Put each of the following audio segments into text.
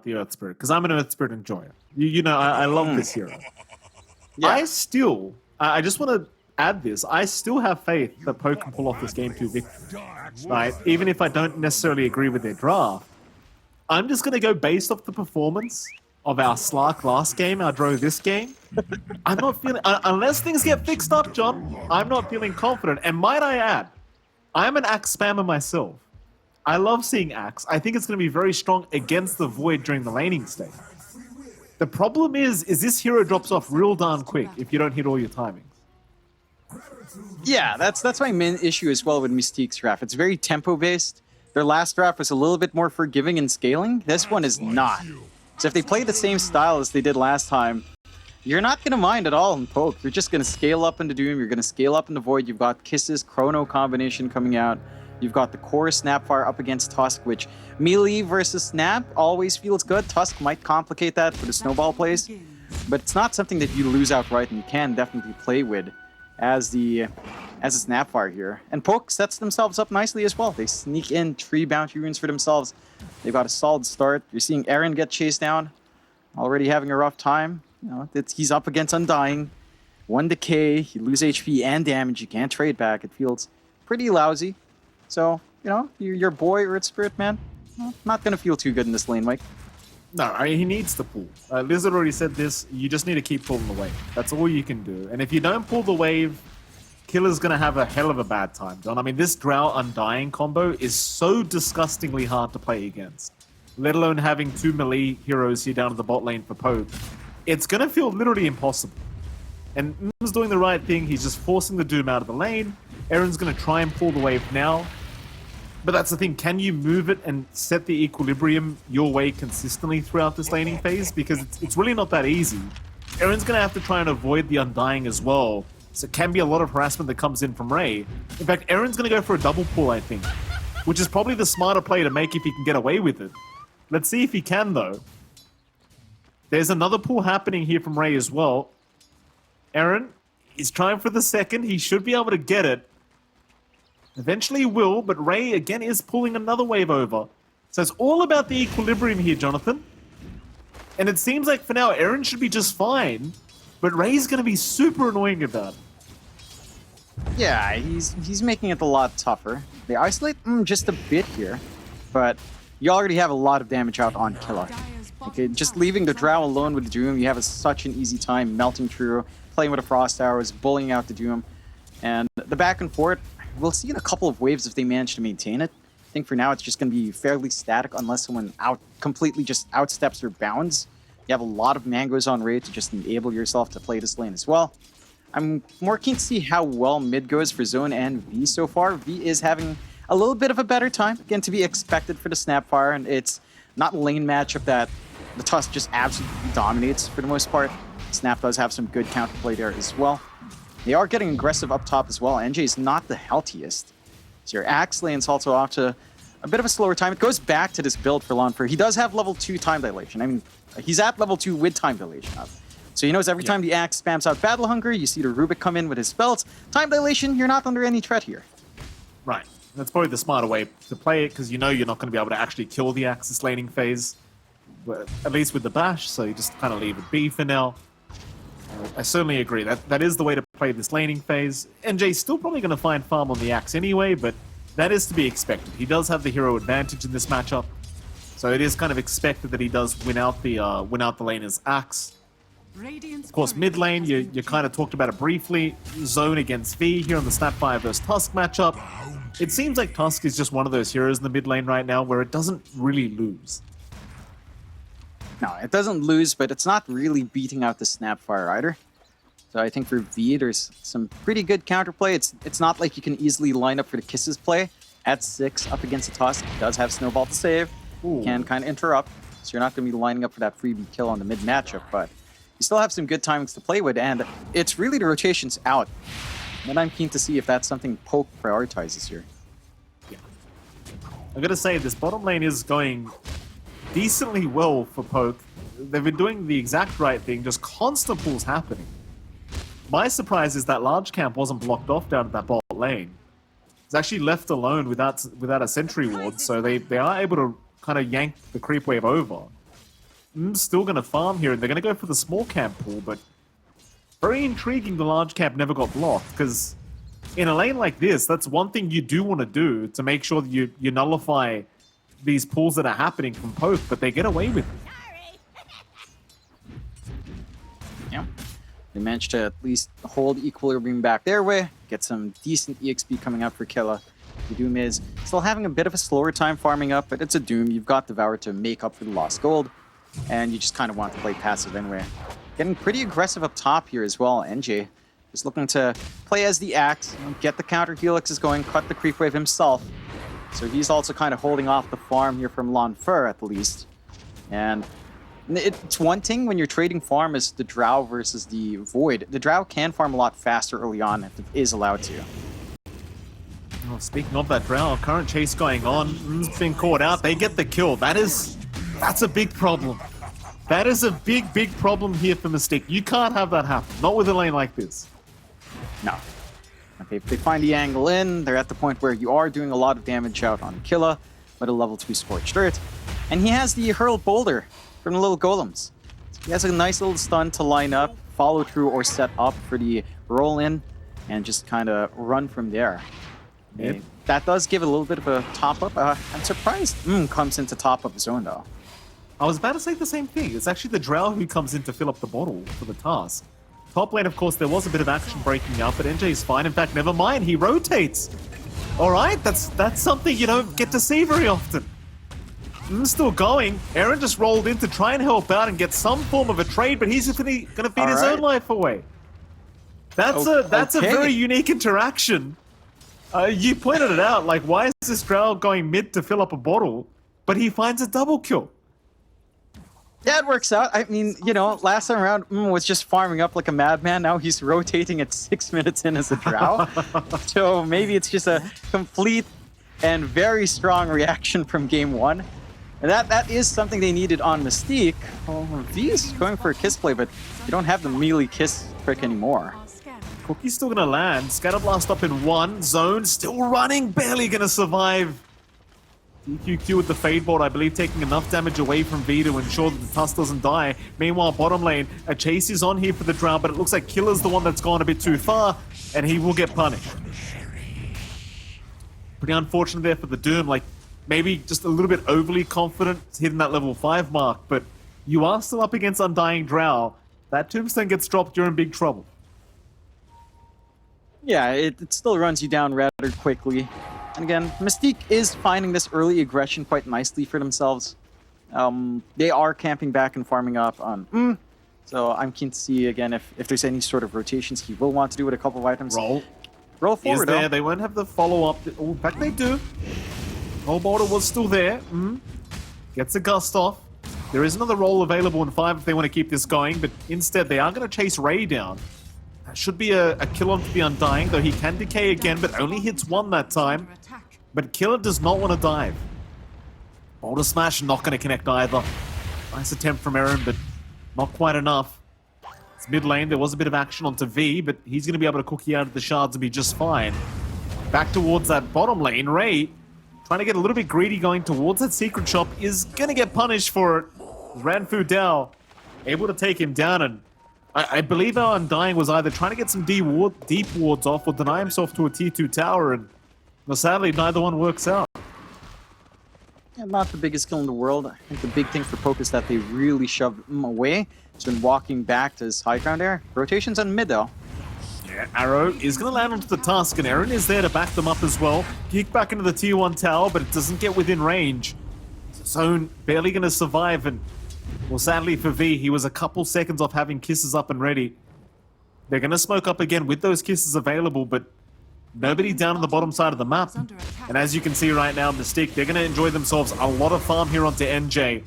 the Earth Spirit, because I'm an Earth Spirit enjoyer. You know, I love this hero. Yeah. I just want to add this. I still have faith that Poke can pull off this Game 2 victory. Right? Even if I don't necessarily agree with their draft, I'm just going to go based off the performance of our Slark last game, our Drow this game. I'm not feeling... unless things get fixed up, John, I'm not feeling confident. And might I add, I'm an Axe spammer myself. I love seeing Axe. I think it's going to be very strong against the Void during the laning stage. The problem is this hero drops off real darn quick if you don't hit all your timings. Yeah, that's my main issue as well with Mystique's draft. It's very tempo-based. Their last draft was a little bit more forgiving in scaling. This one is not. So if they play the same style as they did last time, you're not going to mind at all in Poke. You're just going to scale up into Doom. You're going to scale up into Void. You've got Kisses, Chrono combination coming out. You've got the core Snapfire up against Tusk, which melee versus Snap always feels good. Tusk might complicate that for the snowball plays, but it's not something that you lose outright, and you can definitely play with as a Snapfire here. And Poke sets themselves up nicely as well. They sneak in 3 bounty runes for themselves. They've got a solid start. You're seeing Aaron get chased down, already having a rough time. You know, he's up against Undying. 1 decay, you lose HP and damage, you can't trade back. It feels pretty lousy. So, you know, your boy Earth Spirit, man, well, not going to feel too good in this lane, Mike. No, I mean, he needs to pull. Lizard already said this, you just need to keep pulling the wave. That's all you can do. And if you don't pull the wave, Killer's going to have a hell of a bad time, John. I mean, this Drow Undying combo is so disgustingly hard to play against. Let alone having 2 melee heroes here down to the bot lane for Poke. It's going to feel literally impossible. And M's doing the right thing. He's just forcing the Doom out of the lane. Aaron's going to try and pull the wave now. But that's the thing. Can you move it and set the equilibrium your way consistently throughout this laning phase? Because it's really not that easy. Aaron's going to have to try and avoid the Undying as well. So it can be a lot of harassment that comes in from Ray. In fact, Aaron's going to go for a double pull, I think. Which is probably the smarter play to make if he can get away with it. Let's see if he can, though. There's another pull happening here from Ray as well. Aaron is trying for the second. He should be able to get it. Eventually he will, but Ray again is pulling another wave over. So it's all about the equilibrium here, Jonathan. And it seems like for now, Aaron should be just fine, but Ray's going to be super annoying about it. Yeah, he's making it a lot tougher. They isolate just a bit here, but you already have a lot of damage out on Killer. Okay, just leaving the Drow alone with the Doom, you have such an easy time melting through, playing with the Frost Arrows, bullying out the Doom, and the back and forth. We'll see in a couple of waves if they manage to maintain it. I think for now it's just going to be fairly static unless someone completely just outsteps their bounds. You have a lot of mangoes on Ray to just enable yourself to play this lane as well. I'm more keen to see how well mid goes for Zone and V so far. V is having a little bit of a better time, again to be expected for the Snapfire, and it's not a lane matchup that the Tusk just absolutely dominates for the most part. Snap does have some good counterplay there as well. They are getting aggressive up top as well. NJ is not the healthiest. So your Axe lane's also off to a bit of a slower time. It goes back to this build for Lonfer. He does have level 2 time dilation. I mean, he's at level 2 with time dilation up. So he knows every time the Axe spams out Battle Hunger, you see the Rubik come in with his spells. Time dilation, you're not under any threat here. Right. That's probably the smarter way to play it, because you know you're not going to be able to actually kill the Axis laning phase. At least with the Bash, so you just kind of leave it be for now. I certainly agree. That is the way to play this laning phase. NJ's still probably going to find farm on the Axe anyway, but that is to be expected. He does have the hero advantage in this matchup, so it is kind of expected that he does win out the laner's Axe. Of course, mid lane, you kind of talked about it briefly. Zone against V here on the Snapfire versus Tusk matchup. It seems like Tusk is just one of those heroes in the mid lane right now where it doesn't really lose. No, it doesn't lose, but it's not really beating out the Snapfire either. So I think for V, there's some pretty good counterplay. It's not like you can easily line up for the Kisses play. At 6 up against the Tusk, it does have Snowball to save. Can kind of interrupt, so you're not going to be lining up for that freebie kill on the mid matchup, but you still have some good timings to play with, and it's really the rotations out. And I'm keen to see if that's something Poke prioritizes here. Yeah. I'm going to say this bottom lane is going decently well for Poke. They've been doing the exact right thing, just constant pulls happening. My surprise is that large camp wasn't blocked off down at that bot lane. It's actually left alone without a sentry ward, so they are able to kind of yank the creep wave over. Still going to farm here, and they're going to go for the small camp pool, but very intriguing the large camp never got blocked, because in a lane like this, that's one thing you do want to do to make sure that you nullify these pulls that are happening from poke, but they get away with it. Yeah. They managed to at least hold equilibrium back their way, get some decent EXP coming up for Killa. The Doom is still having a bit of a slower time farming up, but it's a Doom. You've got Devour to make up for the lost gold, and you just kind of want to play passive anyway. Getting pretty aggressive up top here as well. NJ just looking to play as the Axe, get the counter helixes going, cut the creep wave himself. So he's also kind of holding off the farm here from Lonfer at the least. And it's one thing when you're trading farm is the Drow versus the Void. The Drow can farm a lot faster early on if it is allowed to. Well, speaking of that Drow, current chase going on, being caught out, they get the kill. That's a big problem. That is a big, big problem here for Mystique. You can't have that happen, not with a lane like this. No. Okay, if they find the angle in, they're at the point where you are doing a lot of damage out on Killa with a level 2 Scorched Earth. And he has the Hurl Boulder from the little golems. He has a nice little stun to line up, follow through, or set up for the roll in, and just kind of run from there. Yep. That does give a little bit of a top up. I'm surprised comes into top up zone though. I was about to say the same thing. It's actually the Drow who comes in to fill up the bottle for the task. Top lane, of course, there was a bit of action breaking out, but NJ is fine. In fact, never mind, he rotates. All right, that's something you don't get to see very often. Still going. Aaron just rolled in to try and help out and get some form of a trade, but he's going to feed his own life away. That's a very unique interaction. You pointed it out, like, why is this Drow going mid to fill up a bottle, but he finds a double kill? Yeah, it works out. I mean, you know, last time around was just farming up like a madman. Now he's rotating at 6 minutes in as a Drow. So maybe it's just a complete and very strong reaction from game one. And that is something they needed on Mystique. Well, V is going for a kiss play, but you don't have the melee kiss trick anymore. Cookie's still going to land. Scatterblast up in one. Zone still running. Barely going to survive. DQQ with the Fade Bolt, I believe, taking enough damage away from V to ensure that the Tusk doesn't die. Meanwhile, bottom lane, a chase is on here for the Drow, but it looks like Killer's the one that's gone a bit too far, and he will get punished. Pretty unfortunate there for the Doom. Like, maybe just a little bit overly confident hitting that level 5 mark, but you are still up against Undying Drow. That Tombstone gets dropped, you're in big trouble. Yeah, it still runs you down rather quickly. And again, Mystique is finding this early aggression quite nicely for themselves. They are camping back and farming up on so I'm keen to see, again, if there's any sort of rotations he will want to do with a couple of items. Roll forward, there. They won't have the follow-up. Oh, in fact, they do. Roll border was still there. Gets a gust off. There is another roll available in 5 if they want to keep this going, but instead they are going to chase Ray down. That should be a kill onto the Undying, though he can decay again, but only hits 1 that time. But Killer does not want to dive. Boulder Smash not going to connect either. Nice attempt from Aaron, but not quite enough. It's mid lane. There was a bit of action onto V, but he's going to be able to cookie out of the shards and be just fine. Back towards that bottom lane. Ray, trying to get a little bit greedy going towards that secret shop, is going to get punished for it. Ranfu Dao able to take him down, and I believe our Undying was either trying to get some deep wards off or deny himself to a T2 tower, and well, sadly, neither one works out. Yeah, not the biggest kill in the world. I think the big thing for Poke is that they really shoved him away. He's been walking back to his high ground there. Rotations on mid, though. Yeah, Arrow is going to land onto the Tusk, and Aaron is there to back them up as well. Geek back into the tier 1 tower, but it doesn't get within range. Zone barely going to survive, and well, sadly for V, he was a couple seconds off having kisses up and ready. They're going to smoke up again with those kisses available, but nobody down on the bottom side of the map. And as you can see right now, Mystique, they're going to enjoy themselves a lot of farm here onto NJ.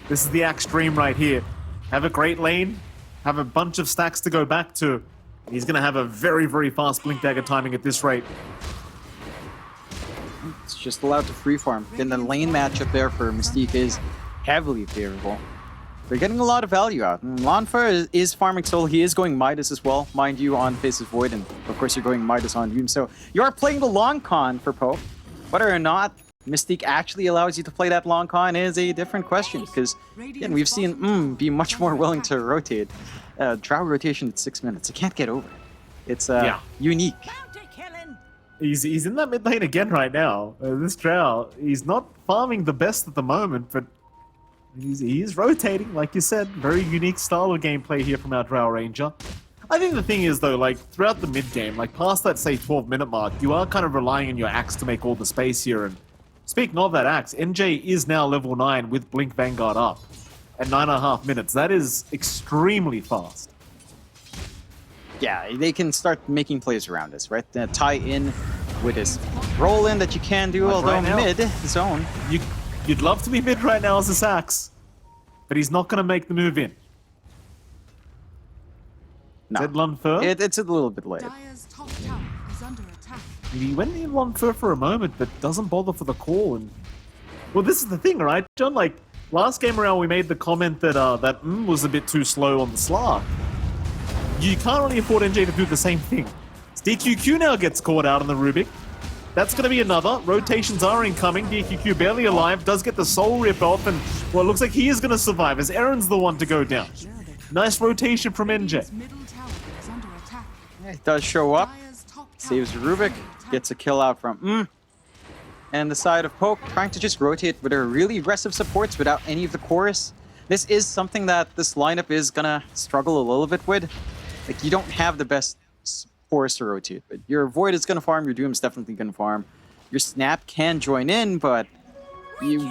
This is the Axe Dream right here. Have a great lane, have a bunch of stacks to go back to. He's going to have a very, very fast Blink Dagger timing at this rate. It's just allowed to free farm. Then the lane matchup there for Mystique is heavily favorable. They're getting a lot of value out. And Lonfer is farming Soul. He is going Midas as well, mind you, on Faces Void. And of course, you're going Midas on Doom. So you are playing the long con for Pope. Whether or not Mystique actually allows you to play that long con is a different question, because again, we've seen be much more willing to rotate. Drow rotation at 6 minutes. I can't get over it. It's unique. He's in that mid lane again right now. This Drow, he's not farming the best at the moment, but he is rotating, like you said. Very unique style of gameplay here from our Drow Ranger. I think the thing is, though, like, throughout the mid-game, like, past that, say, 12-minute mark, you are kind of relying on your axe to make all the space here, and speaking of that axe, NJ is now level 9 with Blink Vanguard up at 9.5 minutes. That is extremely fast. Yeah, they can start making plays around this, right? Tie in with this roll in that you can do, like although right now, mid zone. You'd love to be mid right now as this axe, but he's not going to make the move in. No, Said Lunfer. it's a little bit late. Dire's top tower is under attack. He went in Lunfer for a moment, but doesn't bother for the call. And well, this is the thing, right, John? Like last game around, we made the comment that that was a bit too slow on the Slark. You can't really afford NJ to do the same thing. DQQ now gets caught out on the Rubik. That's going to be another. Rotations are incoming. DQQ barely alive, does get the soul rip off, and well, it looks like he is going to survive as Aaron's the one to go down. Nice rotation from NJ. Middle tower is under attack. Yeah, he does show up, Dire's top tower saves Rubik, gets a kill out from and the side of Poke, trying to just rotate with their really aggressive supports without any of the chorus. This is something that this lineup is gonna struggle a little bit with. Like, you don't have the best chorus to rotate, but your Void is gonna farm, your Doom is definitely gonna farm. Your Snap can join in, but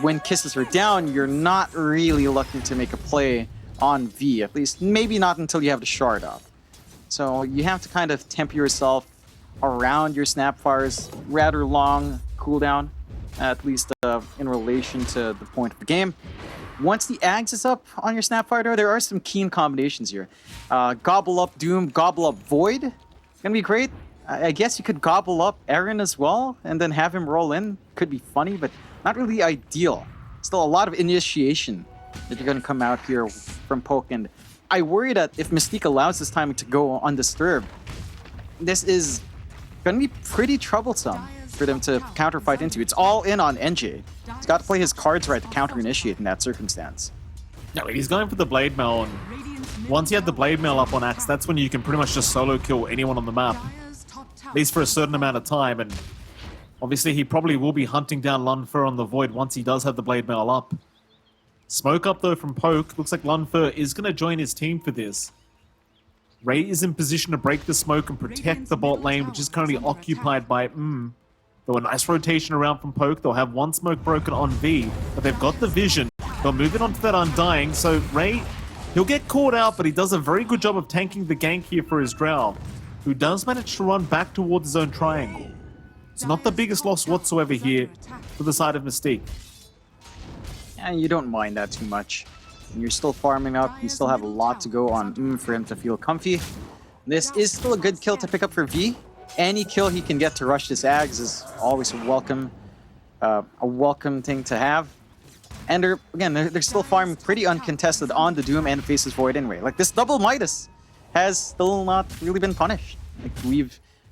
when kisses are down, you're not really looking to make a play on V, at least maybe not until you have the shard up. So you have to kind of temper yourself around your Snapfire's rather long cooldown, at least in relation to the point of the game. Once the Ags is up on your Snapfire, though, there are some keen combinations here. Gobble up Doom, gobble up Void. Gonna be great. I guess you could gobble up Aaron as well, and then have him roll in. Could be funny, but not really ideal. Still a lot of initiation that you're gonna come out here from Poke, and I worry that if Mystique allows this timing to go undisturbed, this is gonna be pretty troublesome for them to counterfight into. It's all in on NJ. He's got to play his cards right to counter-initiate in that circumstance. No, he's going for the Blade Mail, and once you have the Blade Mail up on Axe, that's when you can pretty much just solo kill anyone on the map, Dire's top tower. at least for a certain amount of time, and obviously he probably will be hunting down Lunfer on the Void once he does have the Blade Mail up. Smoke up though from Poke. Looks like Lunfer is going to join his team for this. Ray is in position to break the smoke and protect the bot lane, which is currently occupied by Though a nice rotation around from Poke. They'll have one smoke broken on V, but they've got the vision. They'll move it onto that Undying, so Ray, he'll get caught out, but he does a very good job of tanking the gank here for his Drow, who does manage to run back towards his own triangle. It's not the biggest loss whatsoever here for the side of Mystique. Yeah, you don't mind that too much. And you're still farming up, you still have a lot to go on for him to feel comfy. This is still a good kill to pick up for V. Any kill he can get to rush this Ags is always a welcome thing to have. And they're still farming pretty uncontested on the Doom and Faces Void anyway. Like, this double Midas has still not really been punished. Like,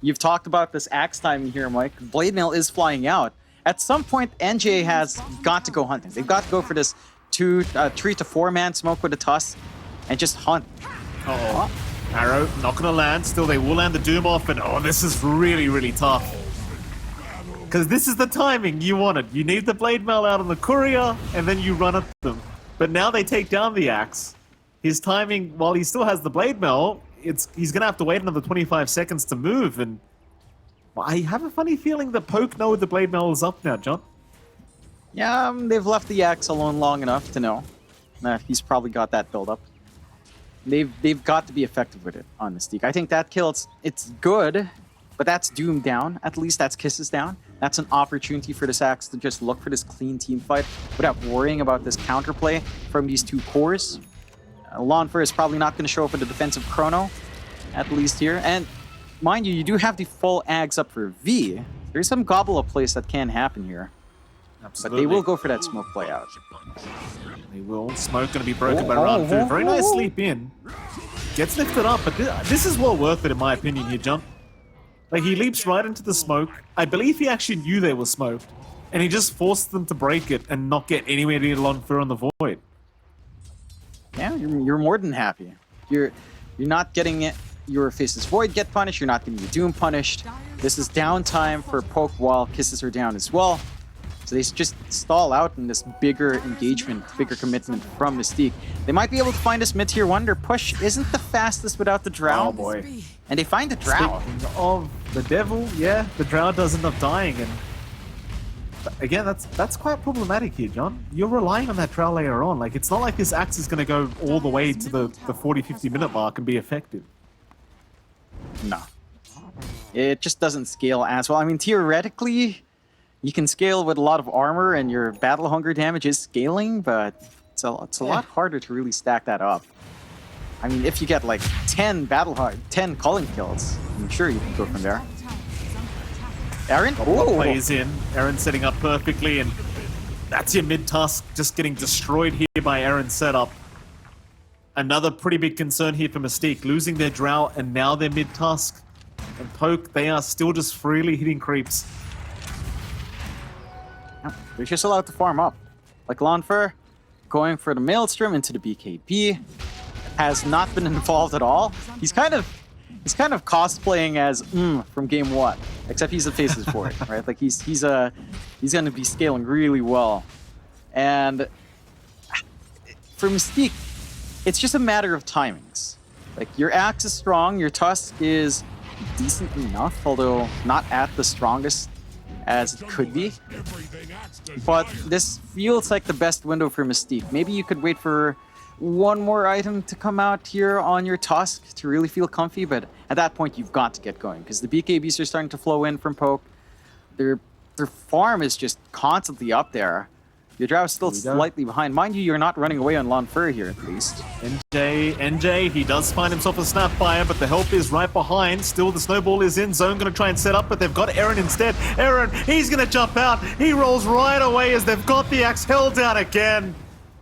you've talked about this Axe timing here, Mike. Blade Mail is flying out. At some point, NJ has got to go hunting. They've got to go for this 3 to 4 man smoke with a Tusk and just hunt. Uh-oh. Arrow, not gonna land. Still, they will land the Doom off, and oh, this is really, really tough. Because this is the timing you wanted. You need the Blade Mail out on the Courier, and then you run at them. But now they take down the Axe. His timing, while he still has the Blade Mail, he's gonna have to wait another 25 seconds to move, and I have a funny feeling that Poke know the Blade Mail is up now, John. Yeah, they've left the Axe alone long enough to know. He's probably got that build up. They've got to be effective with it on Mystique. I think that kill, it's good, but that's Doom down. At least that's Kisses down. That's an opportunity for this Axe to just look for this clean team fight without worrying about this counterplay from these two cores. Lawnfer is probably not going to show up with a defensive chrono, at least here. And mind you, you do have the full Ags up for V. There's some gobble up plays that can happen here. Absolutely. But they will go for that smoke play out. They will. Smoke going to be broken by round 2. Very nice sleep in. Gets lifted up, but this is well worth it in my opinion here, John. Like, he leaps right into the smoke. I believe he actually knew they were smoked. and he just forced them to break it and not get anywhere near Lonfer on the Void. Yeah, you're more than happy. You're not getting it. Your Faceless Void get punished. You're not getting the Doom punished. This is downtime for Poke while Kisses are down as well. So they just stall out in this bigger engagement, bigger commitment from Mystique. They might be able to find this mid-tier 1. Their push isn't the fastest without the Drow. Oh boy. And they find the Drow. Speaking of the devil, yeah, the Drow does end up dying, and again, that's quite problematic here, John. You're relying on that Drow later on. Like, it's not like this axe is going to go all the way to the 40-50 minute mark and be effective. No. It just doesn't scale as well. I mean, theoretically, you can scale with a lot of armor and your battle hunger damage is scaling, but it's a lot harder to really stack that up. I mean, if you get like 10 calling kills, I'm sure you can go from there. Aaron? Plays in. Aaron setting up perfectly, and that's your mid-tusk just getting destroyed here by Aaron's setup. Another pretty big concern here for Mystique, losing their Drow and now their mid-tusk. And Poke, they are still just freely hitting creeps. They're just allowed to farm up. Like Lonfer, going for the Maelstrom into the BKB, has not been involved at all. He's kind of cosplaying as from game 1, except he's the Faceless Void, right? Like he's going to be scaling really well. And for Mystique, it's just a matter of timings. Like, your axe is strong, your tusk is decent enough, although not at the strongest as it could be. But this feels like the best window for Mystique. Maybe you could wait for one more item to come out here on your tusk to really feel comfy, but at that point you've got to get going, because the BKBs are starting to flow in from Poke. Their farm is just constantly up there. Your Drow is still slightly behind. Mind you, you're not running away on Lonfer here, at least. NJ, he does find himself a Snapfire, but the help is right behind. Still, the snowball is in. Zone going to try and set up, but they've got Aaron instead. Aaron, he's going to jump out. He rolls right away as they've got the axe held down again.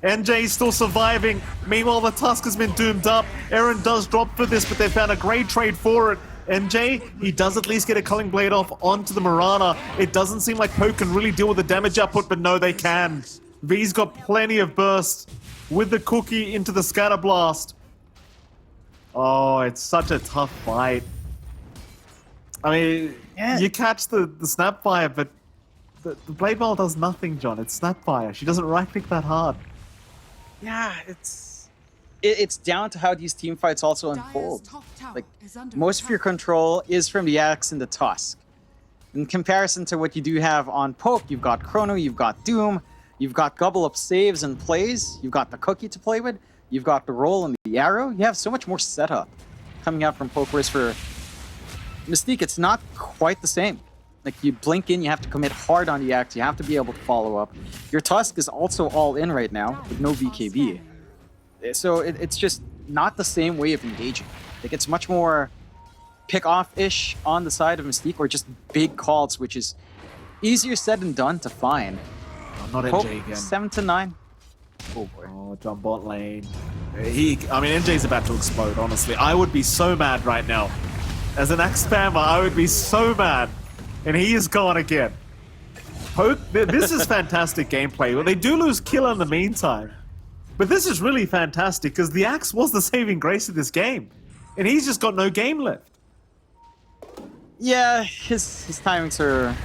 NJ still surviving. Meanwhile, the Tusk has been doomed up. Aaron does drop for this, but they found a great trade for it. NJ, he does at least get a Culling Blade off onto the Mirana. It doesn't seem like Poke can really deal with the damage output, but no, they can. V's got plenty of burst with the cookie into the Scatter Blast. Oh, it's such a tough fight. I mean, you catch the Snapfire, but the Blade Mail does nothing, John. It's Snapfire. She doesn't right-click that hard. Yeah, it's down to how these team fights also unfold. Like, most of your control is from the axe and the tusk. In comparison to what you do have on Poke, you've got Chrono, you've got Doom, you've got gobble up saves and plays, you've got the cookie to play with, you've got the roll and the arrow. You have so much more setup coming out from Poke, whereas for Mystique, it's not quite the same. Like, you blink in, you have to commit hard on the axe, you have to be able to follow up. Your tusk is also all in right now with no BKB. So it's just not the same way of engaging. Like, it's much more pick-off-ish on the side of Mystique, or just big calls, which is easier said than done to find. Oh, not Poke, NJ again. 7 to 9. Oh boy. Oh, John bot lane. I mean, NJ's about to explode, honestly. I would be so mad right now. As an axe spammer, I would be so mad. And he is gone again. Poke, this is fantastic gameplay. Well, they do lose kill in the meantime. But this is really fantastic, because the axe was the saving grace of this game. And he's just got no game left. Yeah, his timings are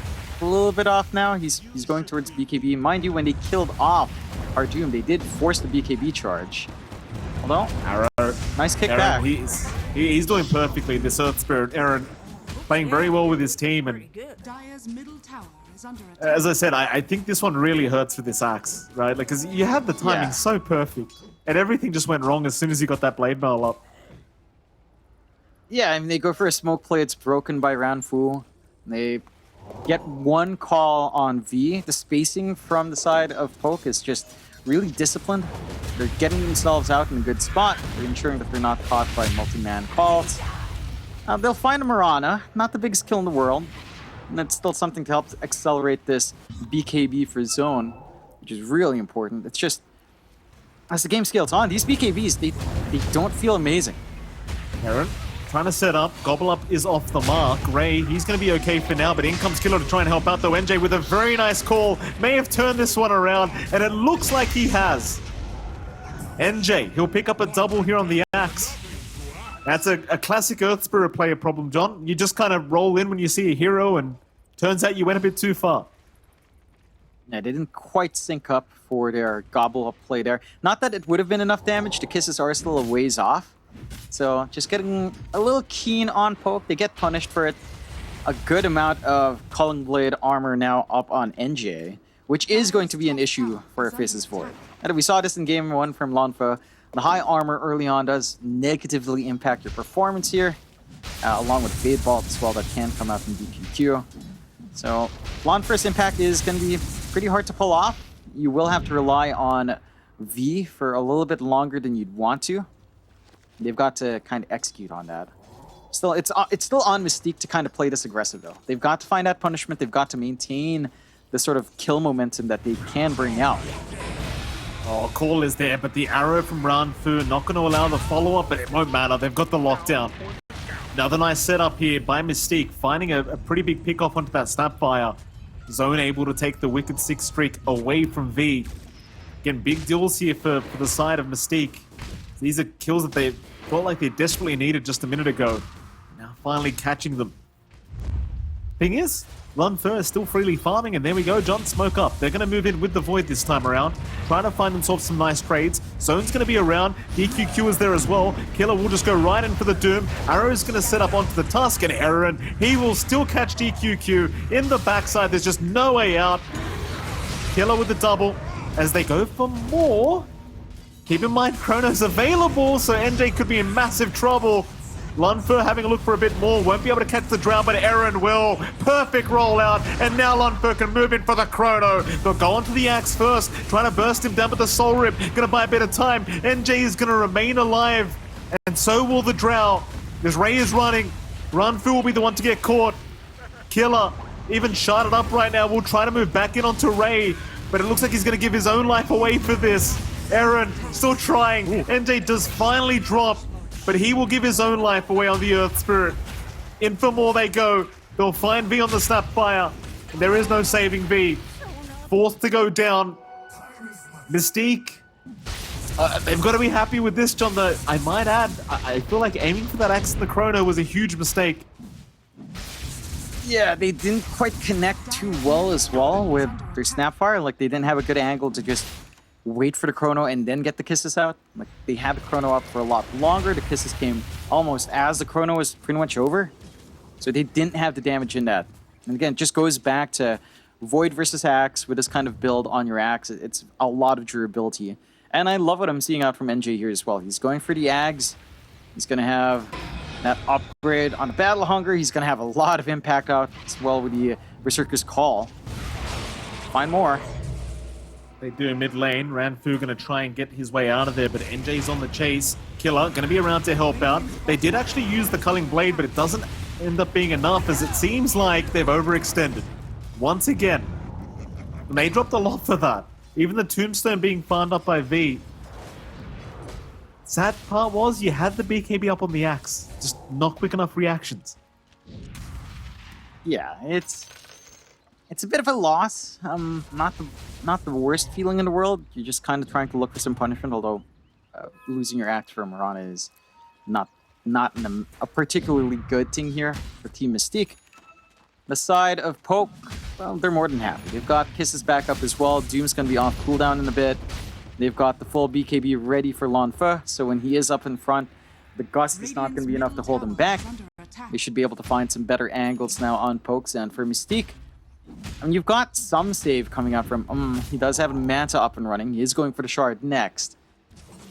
a little bit off now. He's going towards BKB. Mind you, when they killed off our Doom, they did force the BKB charge. Although, Arrow. nice kickback. Aaron, he's doing perfectly. This Earth Spirit, Aaron, playing very well with his team. And Dire's middle tower is under attack. as I said, I think this one really hurts for this axe, right? Like, because you had the timing so perfect, and everything just went wrong as soon as you got that blade mail up. Yeah, I mean, they go for a smoke play. It's broken by Ranfu. They get one call on V. The spacing from the side of Poke is just really disciplined. They're getting themselves out in a good spot. They're ensuring that they're not caught by multi-man calls. They'll find a Mirana, not the biggest kill in the world. And that's still something to help accelerate this BKB for zone, which is really important. It's just, as the game scales on, these BKBs, they don't feel amazing. Aaron, Trying to set up. Gobble Up is off the mark. Ray, he's going to be okay for now, but in comes Killer to try and help out, though. NJ with a very nice call. May have turned this one around, and it looks like he has. NJ, he'll pick up a double here on the Axe. That's a classic Earth Spirit player problem, John. You just kind of roll in when you see a hero, and turns out you went a bit too far. Yeah, they didn't quite sync up for their Gobble Up play there. Not that it would have been enough damage. The kisses are still a ways off. So just getting a little keen on poke. They get punished for it. A good amount of Culling Blade armor now up on NJ, which is going to be an issue for Fizz's Void. And we saw this in game 1 from Lanfa. The high armor early on does negatively impact your performance here, along with Fade Bolt as well that can come out from DQQ. So Lanfa's impact is going to be pretty hard to pull off. You will have to rely on V for a little bit longer than you'd want to. They've got to kind of execute on that. Still, it's still on Mystique to kind of play this aggressive, though. They've got to find that punishment. They've got to maintain the sort of kill momentum that they can bring out. Oh, call is there, but the arrow from Ranfu not going to allow the follow-up, but it won't matter. They've got the lockdown. Another nice setup here by Mystique, finding a pretty big pick-off onto that Snapfire. Zone able to take the Wicked 6 streak away from V. Again, big deals here for the side of Mystique. These are kills that they felt like they desperately needed just a minute ago. Now finally catching them. Thing is, Lunfer is still freely farming, and there we go, John, smoke up. They're going to move in with the Void this time around, trying to find themselves some nice trades. Zone's going to be around, DQQ is there as well. Killer will just go right in for the Doom. Arrow's going to set up onto the Tusk, and Aaron, he will still catch DQQ in the backside. There's just no way out. Killer with the double as they go for more. Keep in mind, Chrono's available, so NJ could be in massive trouble. Lunfer having a look for a bit more, won't be able to catch the Drow, but Aaron will. Perfect rollout, and now Lunfer can move in for the Chrono. They'll go onto the Axe first, trying to burst him down with the Soul Rip. Gonna buy a bit of time. NJ is gonna remain alive, and so will the Drow. As Ray is running, Ranfu will be the one to get caught. Killer, even sharded up right now, will try to move back in onto Ray, but it looks like he's gonna give his own life away for this. Aaron still trying. NJ does finally drop, but he will give his own life away on the Earth Spirit. In for more they go. They'll find V on the Snapfire. And there is no saving V. Forced to go down. Mystique. They've got to be happy with this, John, though. I might add, I feel like aiming for that Axe in the Chrono was a huge mistake. Yeah, they didn't quite connect too well as well with their Snapfire. Like, they didn't have a good angle to just wait for the Chrono and then get the kisses out. Like, they had the Chrono up for a lot longer. The kisses came almost as the Chrono was pretty much over. So they didn't have the damage in that. And again, it just goes back to Void versus Axe with this kind of build on your Axe. It's a lot of durability. And I love what I'm seeing out from NJ here as well. He's going for the Ags. He's going to have that upgrade on the Battle Hunger. He's going to have a lot of impact out as well with the Berserker's Call. Find more. They do mid lane. Ranfu going to try and get his way out of there, but NJ's on the chase. Killer going to be around to help out. They did actually use the Culling Blade, but it doesn't end up being enough, as it seems like they've overextended. Once again. And they dropped a lot for that. Even the Tombstone being farmed up by V. Sad part was you had the BKB up on the Axe. Just not quick enough reactions. Yeah, it's a bit of a loss. Not the worst feeling in the world. You're just kind of trying to look for some punishment, although losing your Axe for Mirana is not a particularly good thing here for Team Mystique. The side of Poke, well, they're more than happy. They've got Kisses back up as well. Doom's going to be off cooldown in a bit. They've got the full BKB ready for Lanfa, so when he is up in front, the Gust is not going to be enough to hold him back. They should be able to find some better angles now on Pokes, and for Mystique, I mean, you've got some save coming out from he does have Manta up and running. He is going for the Shard next.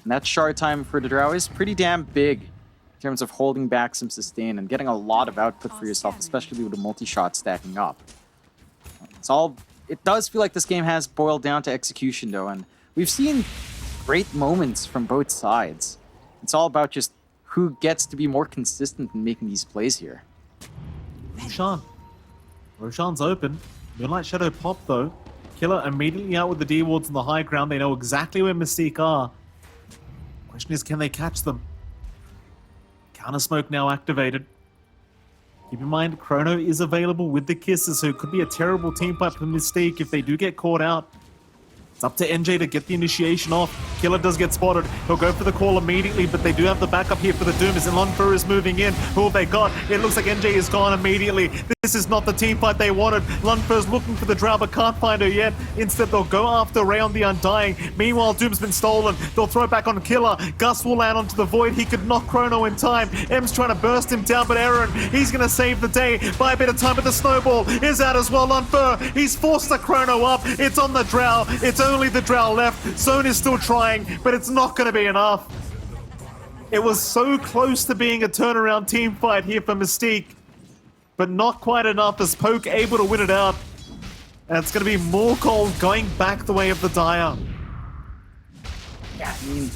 And that Shard time for the Drow is pretty damn big in terms of holding back some sustain and getting a lot of output for yourself, especially with the multi-shot stacking up. It does feel like this game has boiled down to execution, though, and we've seen great moments from both sides. It's all about just who gets to be more consistent in making these plays here. Roshan's open. Moonlight Shadow pop, though. Killer immediately out with the D-wards on the high ground. They know exactly where Mystique are. Question is, can they catch them? Counter smoke now activated. Keep in mind, Chrono is available with the kisses, so it could be a terrible team fight for Mystique if they do get caught out. It's up to NJ to get the initiation off. Killer does get spotted. He'll go for the call immediately, but they do have the backup here for the Doom as Lonfer is moving in. Who have they got? It looks like NJ is gone immediately. This is not the team fight they wanted. Lonfer's looking for the Drow, but can't find her yet. Instead, they'll go after Ray on the Undying. Meanwhile, Doom's been stolen. They'll throw it back on Killer. Gus will land onto the Void. He could knock Chrono in time. M's trying to burst him down, but Aaron, he's going to save the day by a bit of time, but the Snowball is out as well. Lonfer, he's forced the Chrono up. It's on the Drow. It's only the Drow left. Zone is still trying, but it's not going to be enough. It was so close to being a turnaround team fight here for Mystique, but not quite enough as Poke able to win it out. And it's going to be more cold going back the way of the Dire. Yeah, I mean,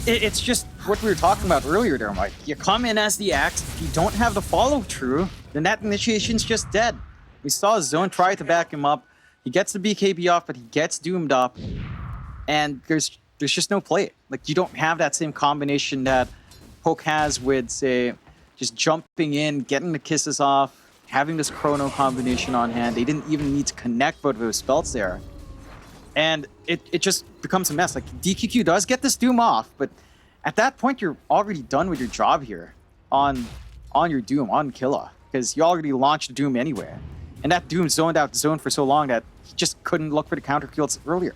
it's just what we were talking about earlier there, Mike. You come in as the Axe, if you don't have the follow-through, then that initiation's just dead. We saw Zone try to back him up. He gets the BKB off, but he gets doomed up. And there's just no play. Like, you don't have that same combination that Poke has with, say, just jumping in, getting the kisses off, having this Chrono combination on hand. They didn't even need to connect both of those spells there. And it just becomes a mess. Like, DQQ does get this Doom off, but at that point, you're already done with your job here on your Doom, on Killa, because you already launched Doom anyway. And that Doom zoned out the zone for so long that he just couldn't look for the counter kills earlier.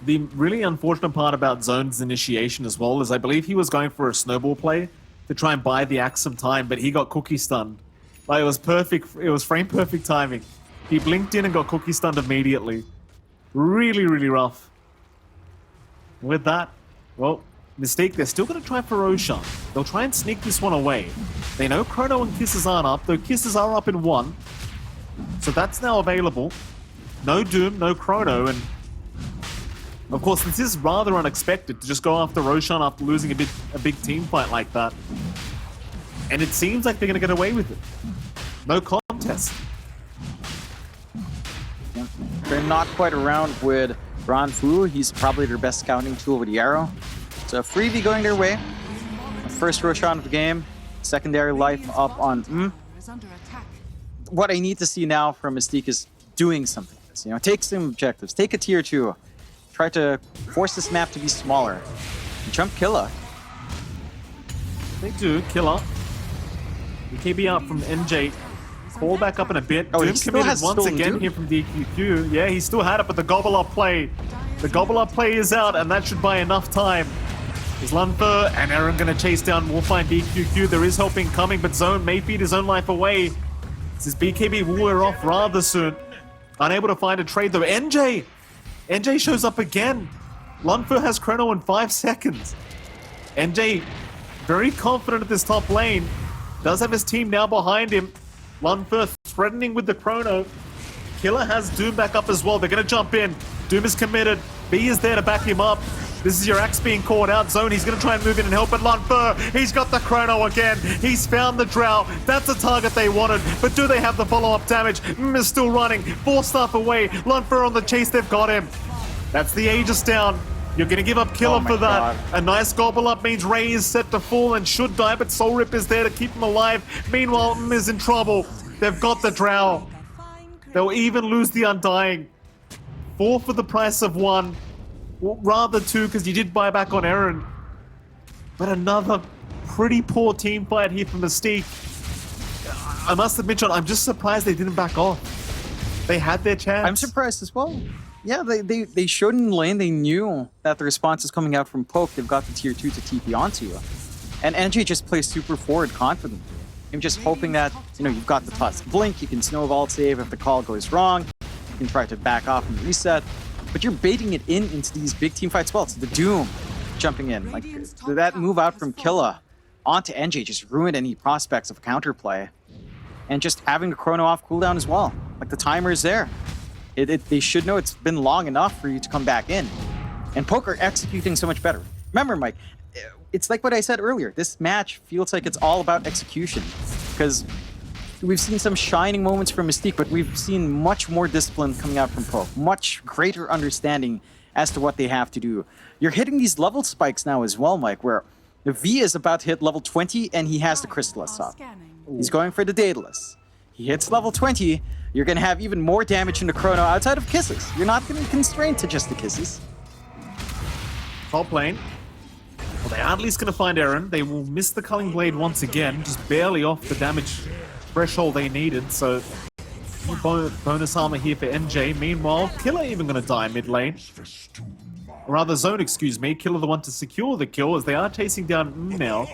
The really unfortunate part about Zone's initiation as well is I believe he was going for a snowball play to try and buy the Axe some time, but he got cookie stunned. Like, it was perfect. It was frame perfect timing. He blinked in and got cookie stunned immediately. Really, really rough. With that, well, Mystique, they're still going to try for Roshan. They'll try and sneak this one away. They know Chrono and Kisses aren't up, though Kisses are up in one. So that's now available. No Doom, no Chrono, and of course this is rather unexpected to just go after Roshan after losing a big team fight like that. And it seems like they're going to get away with it. No contest. Yeah. They're not quite around with Ran Fu. He's probably their best scouting tool with the arrow. So freebie going their way. First Roshan of the game. Secondary life up on What I need to see now from Mystique is doing something. You know, take some objectives, take a tier 2, try to force this map to be smaller. Jump Killa. They do, Killer. BKB out from NJ. Call back up in a bit. Oh, Doom he still committed has once stolen again Doom. here from DQQ. Yeah, he still had it, but the gobble up play. The gobble up play is out, and that should buy enough time. Is Lunfer and Aaron gonna chase down Wolfine DQQ? There is helping coming, but Zone may feed his own life away. This BKB will wear off rather soon. Unable to find a trade though. NJ shows up again. Lunfer has Chrono in 5 seconds. NJ very confident at this top lane. Does have his team now behind him. Lunfer threatening with the Chrono. Killer has Doom back up as well. They're going to jump in. Doom is committed. B is there to back him up. This is your Axe being caught out. Zone, he's going to try and move in and help, but Lunfer, he's got the Chrono again. He's found the Drow. That's the target they wanted, but do they have the follow-up damage? Is still running. 4 staff away. Lunfer on the chase, they've got him. That's the Aegis down. You're going to give up Killer for that. A nice gobble up means Ray is set to fall and should die, but Soul Rip is there to keep him alive. Meanwhile, is in trouble. They've got the Drow. They'll even lose the Undying. 4 for the price of 1. Well, rather 2, because you did buy back on Aaron. But another pretty poor team fight here from Mystique. I must admit, John, I'm just surprised they didn't back off. They had their chance. I'm surprised as well. Yeah, they showed in the lane. They knew that the response is coming out from Poke. They've got the tier 2 to TP onto you. And NJ just plays super forward confidently. I'm just hoping that, you know, you've got the Tusk Blink, you can snowball save if the call goes wrong. You can try to back off and reset. But you're baiting it into these big team fights. Well, it's the Doom jumping in. Like, that move out from Killa onto NJ just ruined any prospects of counterplay. And just having the Chrono off cooldown as well. Like, the timer is there. They should know it's been long enough for you to come back in. And Poke are executing so much better. Remember, Mike, it's like what I said earlier. This match feels like it's all about execution. Because we've seen some shining moments from Mystique, but we've seen much more discipline coming out from Poke. Much greater understanding as to what they have to do. You're hitting these level spikes now as well, Mike, where The V is about to hit level 20, and he has the Crystallis up. He's going for the Daedalus. He hits level 20, you're going to have even more damage in the Chrono outside of Kisses. You're not going to be constrained to just the Kisses. Top lane. Well, they are at least going to find Aaron. They will miss the Culling Blade once again, just barely off the damage threshold they needed. So, bonus armor here for NJ. Meanwhile, Killer even going to die mid lane. Or rather, Zone, excuse me. Killer the one to secure the kill as they are chasing down now.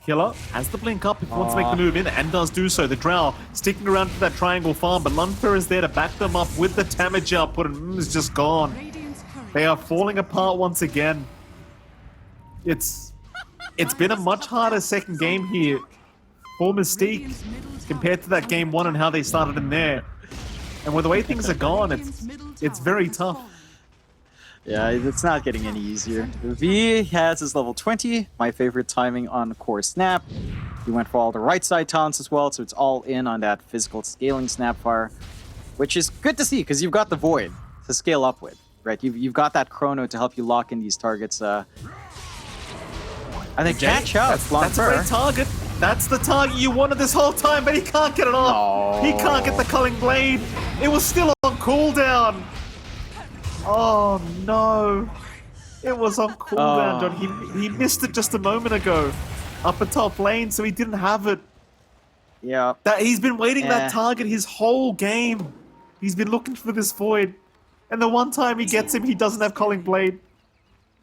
Killer has the blink up if he wants to make the move in, and does do so. The Drow sticking around for that triangle farm, but Lunfer is there to back them up with the damage output, and is just gone. They are falling apart once again. It's been a much harder second game here for Mystique compared to that game one and how they started in there. And with the way things are gone, it's very tough. Yeah, it's not getting any easier. The V has his level 20, my favorite timing on core snap. He went for all the right side taunts as well, so it's all in on that physical scaling snapfire, which is good to see because you've got the Void to scale up with, right? You've got that Chrono to help you lock in these targets. I think catch out. That's a great target. That's the target you wanted this whole time, but he can't get it off. He can't get the Culling Blade. It was still on cooldown. Oh no! It was on cooldown, John. He missed it just a moment ago, up at top lane, so he didn't have it. Yeah. He's been waiting that target his whole game. He's been looking for this Void, and the one time he gets him, he doesn't have Culling Blade.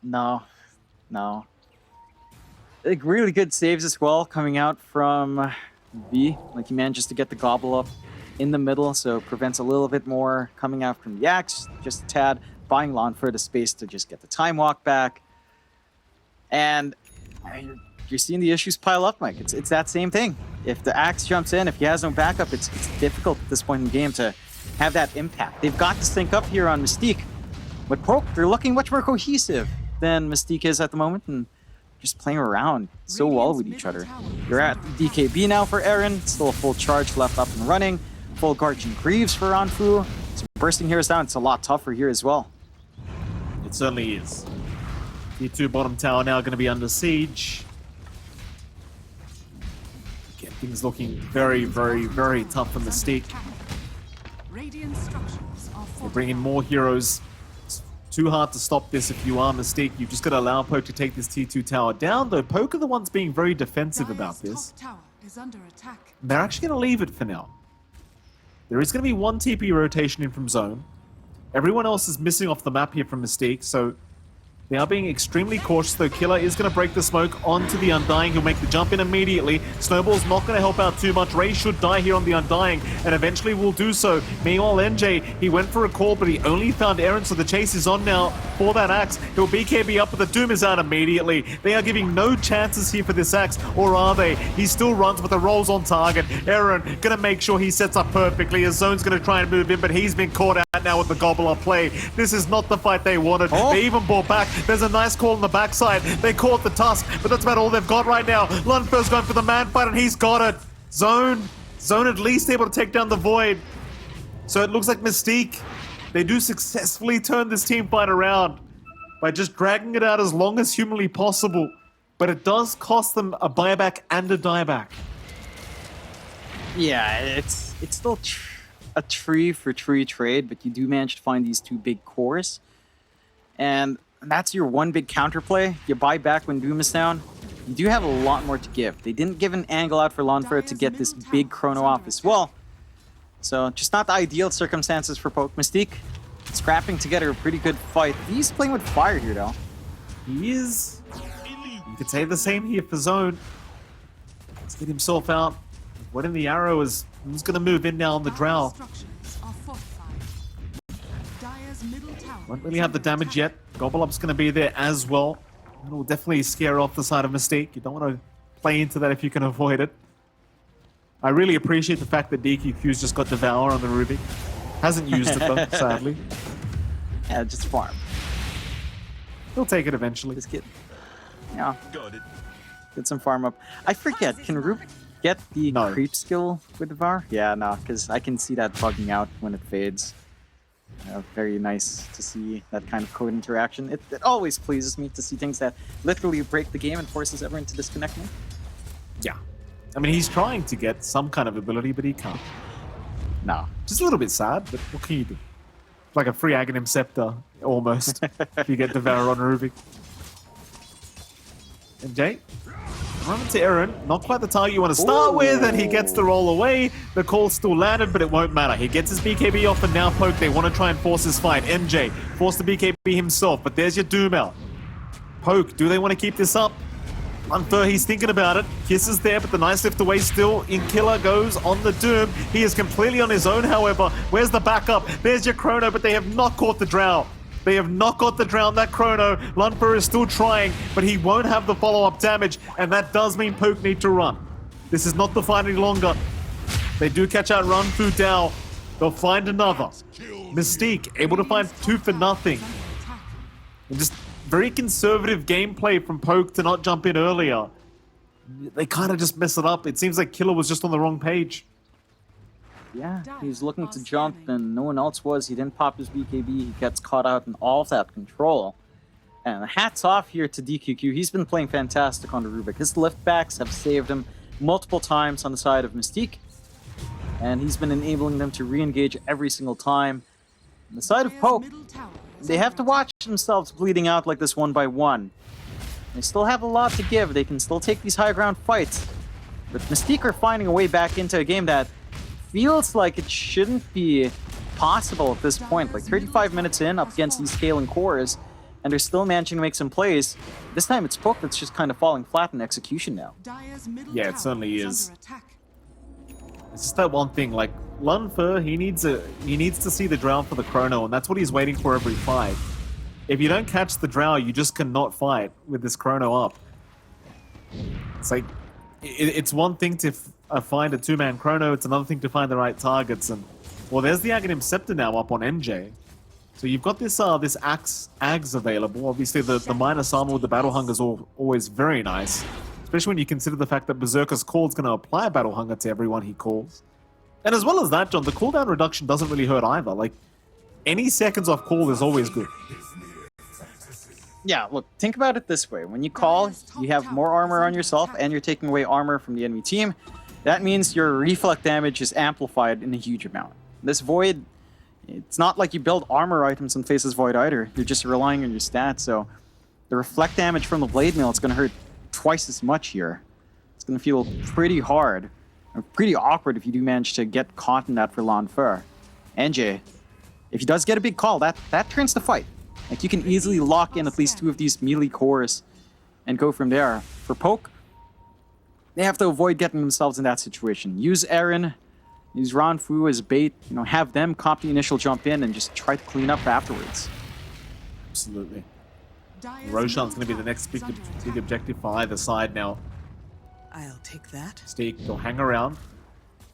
No. Like really good saves as well coming out from V. Like he manages to get the gobble up in the middle, so prevents a little bit more coming out from the axe, just a tad. Buying Lonfer the space to just get the time walk back. And you're seeing the issues pile up, Mike. It's that same thing. If the axe jumps in, if he has no backup, it's difficult at this point in the game to have that impact. They've got to sync up here on Mystique. With Poke, they're looking much more cohesive than Mystique is at the moment, and just playing around so well with each other. You're at DKB now for Aaron. Still a full charge left up and running. Full Guardian Greaves for Anfu. So bursting here is down. It's a lot tougher here as well. It certainly is. Tier 2 bottom tower now going to be under siege. Again, things looking very, very, very tough for Mystique. They're bringing more heroes. It's too hard to stop this if you are Mystique. You've just got to allow Poke to take this Tier 2 tower down, though Poke are the ones being very defensive about this. They're actually going to leave it for now. There is going to be one TP rotation in from zone. Everyone else is missing off the map here from Mystique, so they are being extremely cautious, though. Killer is going to break the smoke onto the Undying. He'll make the jump in immediately. Snowball's not going to help out too much. Ray should die here on the Undying, and eventually will do so. Meanwhile, NJ, he went for a call, but he only found Aaron, so the chase is on now for that axe. He'll BKB up, but the Doom is out immediately. They are giving no chances here for this axe, or are they? He still runs, but the roll's on target. Aaron going to make sure he sets up perfectly. His zone's going to try and move in, but he's been caught out now with the Gobbler play. This is not the fight they wanted. They even bought back. There's a nice call on the backside. They caught the Tusk, but that's about all they've got right now. Lundberg's going for the man fight, and he's got it. Zone at least able to take down the Void. So it looks like Mystique, they do successfully turn this team fight around by just dragging it out as long as humanly possible. But it does cost them a buyback and a dieback. Yeah, it's still a tree for tree trade, but you do manage to find these two big cores. And that's your one big counterplay. You buy back when Doom is down. You do have a lot more to give. They didn't give an angle out for Lonfer to get this big Chrono off as well. So just not the ideal circumstances for Poke. Mystique scrapping together a pretty good fight. He's playing with fire here though. He is. You could say the same here for Zone. Let's get himself out. What in the arrow is who's going to move in now on the Drow. Won't really have the damage yet. Gobblup's going to be there as well. It will definitely scare off the side of Mystique. You don't want to play into that if you can avoid it. I really appreciate the fact that DQQ's just got Devour on the Ruby. Hasn't used it though, sadly. Yeah, just farm. He'll take it eventually. Just get some farm up. I forget, can Rube get the creep skill with Devour? Yeah, no, because I can see that bugging out when it fades. Very nice to see that kind of code interaction. It always pleases me to see things that literally break the game and forces everyone to disconnect me. Yeah. I mean, he's trying to get some kind of ability, but he can't. No. Just a little bit sad, but what can you do? Like a free Aghanim Scepter, almost, if you get Devour on Rubik. And Jay, running to Aaron, not quite the target you want to start with, and he gets the roll away. The call still landed, but it won't matter. He gets his BKB off, and now Poke, they want to try and force his fight. MJ, force the BKB himself, but there's your Doom out. Poke, do they want to keep this up? Unfair, he's thinking about it. Kiss is there, but the nice lift away still in. Killer goes on the Doom. He is completely on his own, however. Where's the backup? There's your Chrono, but they have not caught the Drow. They have not got the Drow on that Chrono. Lunfer is still trying, but he won't have the follow-up damage, and that does mean Poke need to run. This is not the fight any longer. They do catch out Run Fu Dao. They'll find another. Mystique, able to find 2 for nothing. And just very conservative gameplay from Poke to not jump in earlier. They kind of just mess it up. It seems like Killer was just on the wrong page. Yeah, he's looking to jump and no one else was. He didn't pop his BKB. He gets caught out in all of that control. And hats off here to DQQ. He's been playing fantastic on the Rubik. His lift backs have saved him multiple times on the side of Mystique. And he's been enabling them to re-engage every single time. On the side of Poke, they have to watch themselves bleeding out like this one by one. They still have a lot to give. They can still take these high ground fights. But Mystique are finding a way back into a game that feels like it shouldn't be possible at this point. Like 35 minutes in, up against these scaling cores, and they're still managing to make some plays. This time it's Poke that's just kind of falling flat in execution now. Yeah, it certainly is. It's just that one thing, like, Lunfer, he needs to see the Drow for the Chrono, and that's what he's waiting for every fight. If you don't catch the Drow, you just cannot fight with this Chrono up. It's like, it's one thing to find a 2-man Chrono, it's another thing to find the right targets, and, well, there's the Aghanim Scepter now up on MJ. So you've got this this Ags available. Obviously, the minus armor with the Battle Hunger is always very nice, especially when you consider the fact that Berserker's Call is going to apply Battle Hunger to everyone he calls. And as well as that, John, the cooldown reduction doesn't really hurt either. Like, any seconds off call is always good. Yeah, look, think about it this way. When you call, you have more armor on yourself, and you're taking away armor from the enemy team. That means your reflect damage is amplified in a huge amount. This Void, it's not like you build armor items in Faceless Void either. You're just relying on your stats, so the reflect damage from the Blade Mail is going to hurt twice as much here. It's going to feel pretty hard. Pretty awkward if you do manage to get caught in that for Lanfer. NJ, if he does get a big call, that turns the fight. Like, you can easily lock in at least 2 of these melee cores and go from there. For Poke, they have to avoid getting themselves in that situation. Use Aaron, use Ranfu as bait, you know, have them cop the initial jump in and just try to clean up afterwards. Absolutely. Roshan's going to be the next big objective for either side now. I'll take that. Mystique, they'll hang around.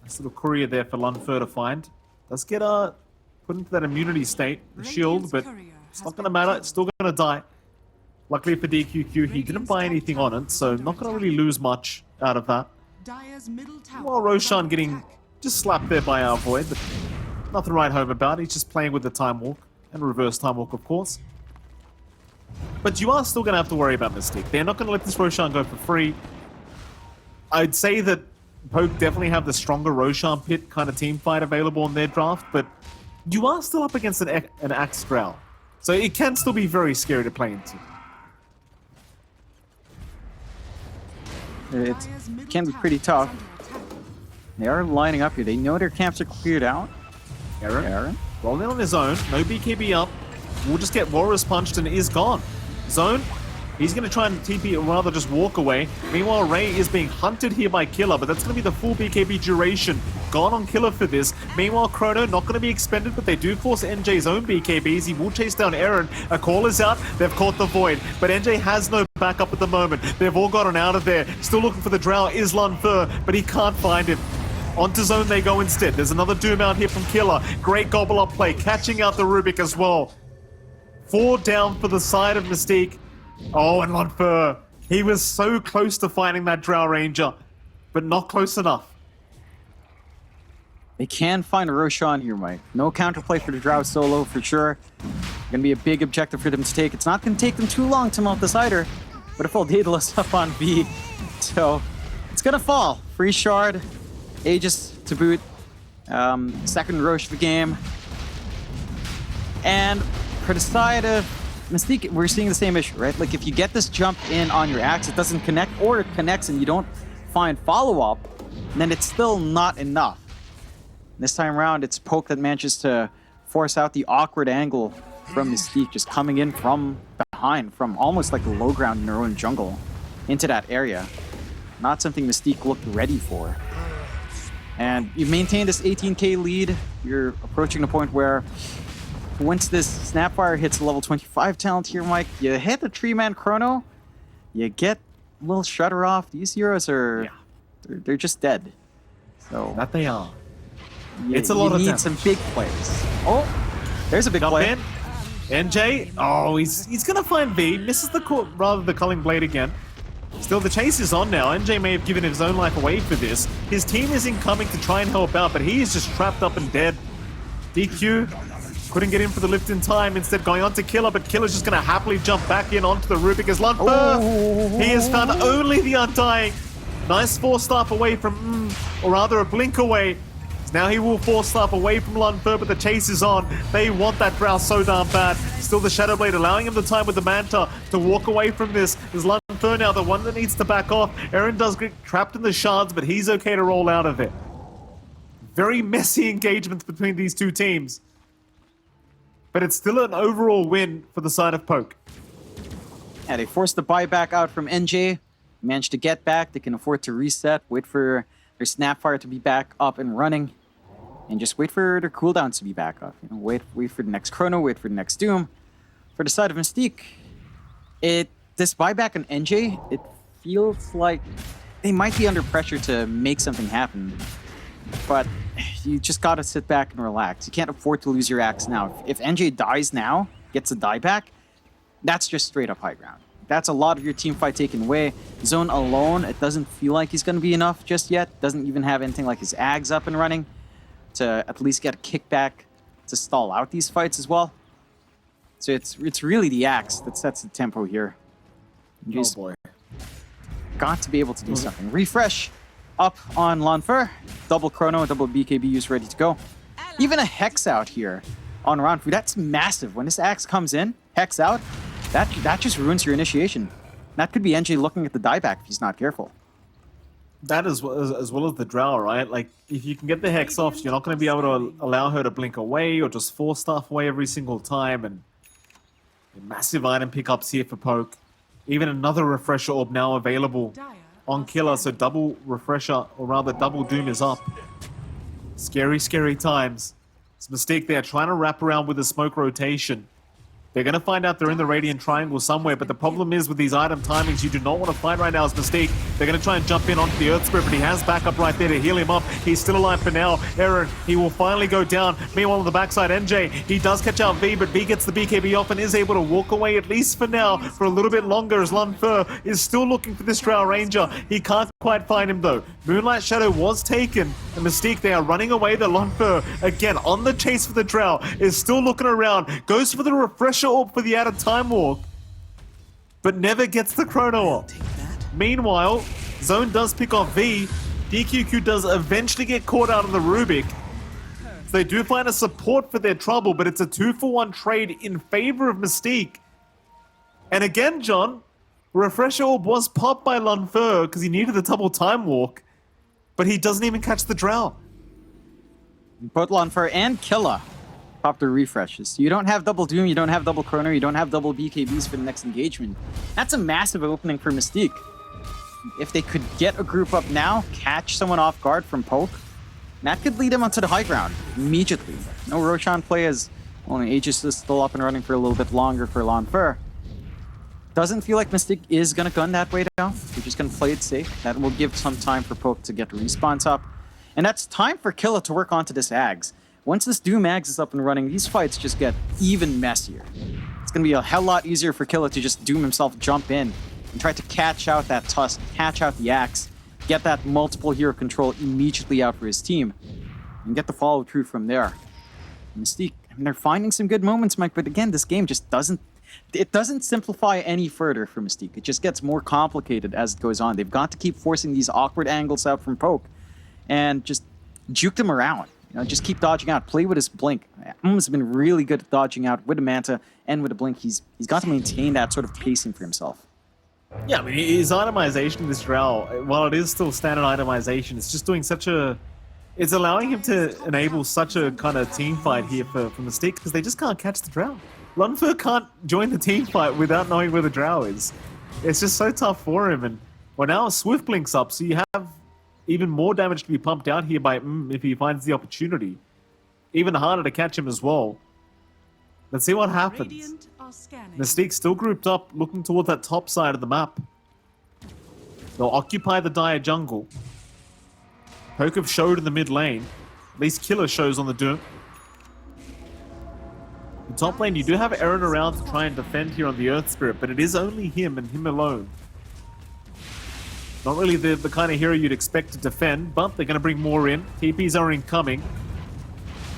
Nice little courier there for Lunfer to find. Does get put into that immunity state, the shield, but it's not going to matter. It's still going to die. Luckily for DQQ, he didn't buy anything on it, so not going to really lose much out of that. While Roshan getting just slapped there by our Void, but nothing to write home about. He's just playing with the Time Walk, and reverse Time Walk, of course. But you are still going to have to worry about Mystique. They're not going to let this Roshan go for free. I'd say that Poke definitely have the stronger Roshan Pit kind of team fight available in their draft, but you are still up against an Axe Drow. So it can still be very scary to play into. It can be pretty tough. They are lining up here. They know their camps are cleared out. Aaron rolling on his own. No BKB up. We'll just get Walrus punched and is gone. Zone. He's going to try and TP or rather just walk away. Meanwhile, Ray is being hunted here by Killer, but that's going to be the full BKB duration. Gone on Killer for this. Meanwhile, Chrono not going to be expended, but they do force NJ's own BKBs. He will chase down Aaron. A call is out. They've caught the Void, but NJ has no backup at the moment. They've all gotten out of there. Still looking for the Drow is Lunfer, but he can't find him. Onto Zone they go instead. There's another Doom out here from Killer. Great gobble up play, catching out the Rubik as well. 4 down for the side of Mystique. Oh, and Lunfer. He was so close to finding that Drow Ranger, but not close enough. They can find a Roshan here, Mike. No counterplay for the Drow solo, for sure. Gonna be a big objective for them to take. It's not gonna take them too long to mount this either. But if Daedalus up on B, so it's gonna fall. Free shard, Aegis to boot. Second Roche of the game. And for the side of Mystique, we're seeing the same issue, right? Like if you get this jump in on your axe, it doesn't connect, or it connects and you don't find follow-up, then it's still not enough. This time around, it's Poke that manages to force out the awkward angle from Mystique, just coming in from behind, from almost like the low ground in their own jungle, into that area. Not something Mystique looked ready for. And you maintain this 18k lead. You're approaching the point where once this Snapfire hits level 25 talent here, Mike, you hit the 3-man chrono, you get a little shutter off. These heroes are, they're just dead. So That they are. it's a lot of need damage. some big plays. Oh, there's a big Jump play. in. NJ, oh, he's gonna find V. Misses the rather the culling blade again. Still, the chase is on now. NJ may have given his own life away for this. His team is incoming to try and help out, but he is just trapped up and dead. DQ couldn't get in for the lift in time, instead going on to Killer, but Killer's just gonna happily jump back in onto the Rubik as Lunfer. He has found only the Undying. Nice 4-staff away from, or rather a blink away. Now he will 4-staff away from Lunfer, but the chase is on. They want that Drow so damn bad. Still the Shadow Blade allowing him the time with the Manta to walk away from this. Is Lunfer now the one that needs to back off? Aaron does get trapped in the shards, but he's okay to roll out of it. Very messy engagements between these two teams. But it's still an overall win for the side of Poke. Yeah, they forced the buyback out from NJ. Managed to get back. They can afford to reset, wait for their Snapfire to be back up and running. And just wait for their cooldowns to be back up. You know, wait for the next Chrono, wait for the next Doom. For the side of Mystique, this buyback on NJ, it feels like they might be under pressure to make something happen. But you just gotta sit back and relax. You can't afford to lose your axe now. If NJ dies now, gets a die back, that's just straight up high ground. That's a lot of your team fight taken away. Zone alone, it doesn't feel like he's gonna be enough just yet. Doesn't even have anything like his Ags up and running to at least get a kickback to stall out these fights as well. So it's really the axe that sets the tempo here. You Oh just boy. got to be able to do something. Refresh up on Lanfer. Double Chrono, double BKB use ready to go. Even a Hex out here on Ranfu. That's massive. When this axe comes in, Hex out, that just ruins your initiation. That could be NJ looking at the dieback if he's not careful. That as well as the Drow, right? Like, if you can get the Hex off, you're not going to be able to allow her to blink away or just force stuff away every single time. And massive item pickups here for Poke. Even another Refresher Orb now available on Killer, so double Refresher, or rather double Doom is up. Scary, scary times. It's a mistake there, trying to wrap around with the smoke rotation. They're going to find out they're in the Radiant Triangle somewhere, but the problem is with these item timings, you do not want to fight right now as Mystique. They're going to try and jump in onto the Earth Spirit, but he has backup right there to heal him up. He's still alive for now. Aaron, he will finally go down. Meanwhile, on the backside, NJ, he does catch out V, but V gets the BKB off and is able to walk away, at least for now, for a little bit longer, as Lunfer is still looking for this Drow Ranger. He can't quite find him, though. Moonlight Shadow was taken, and Mystique, they are running away. The Lunfer, again, on the chase for the Drow, is still looking around, goes for the Refresher Orb for the out of time walk, but never gets the Chrono up. Take that. Meanwhile, Zone does pick off V. DQQ does eventually get caught out on the Rubik. So they do find a support for their trouble, but it's a 2-for-1 trade in favor of Mystique. And again, John, Refresher Orb was popped by Lunfer because he needed the double time walk, but he doesn't even catch the Drow. Both Lanfer and Killa pop their refreshes. You don't have double Doom, you don't have double Chrono, you don't have double BKBs for the next engagement. That's a massive opening for Mystique. If they could get a group up now, catch someone off guard from Poke, that could lead them onto the high ground immediately. No Roshan play, as only Aegis is still up and running for a little bit longer for Lanfer. Doesn't feel like Mystique is gonna gun that way down. They're just gonna play it safe. That will give some time for Poke to get the respawns up. And that's time for Killa to work onto this Ags. Once this Doom Ags is up and running, these fights just get even messier. It's going to be a hell lot easier for Killa to just Doom himself, jump in, and try to catch out that Tusk, catch out the Axe, get that multiple hero control immediately out for his team. and get the follow through from there. Mystique, I mean, they're finding some good moments, Mike, but again, this game just doesn't simplify any further for Mystique. It just gets more complicated as it goes on. They've got to keep forcing these awkward angles out from Poke and just juke them around. You know, just keep dodging out. Play with his blink. Has been really good at dodging out with a Manta and with a blink. He's got to maintain that sort of pacing for himself. Yeah, I mean, his itemization in this Drow, while it is still standard itemization, it's just doing such a... It's allowing him to enable such a kind of team fight here for Mystique, because they just can't catch the Drow. Lunfer can't join the team fight without knowing where the Drow is. It's just so tough for him, and well, now Swift blinks up, so you have even more damage to be pumped out here by if he finds the opportunity. Even harder to catch him as well. Let's see what happens. Radiant are scanning. Mystique still grouped up, looking toward that top side of the map. They'll occupy the Dire jungle. Poke have showed in the mid lane. At least Killer shows on the Doom. In top lane, you do have Aaron around to try and defend here on the Earth Spirit, but it is only him and him alone. Not really the kind of hero you'd expect to defend, but they're going to bring more in. TPs are incoming.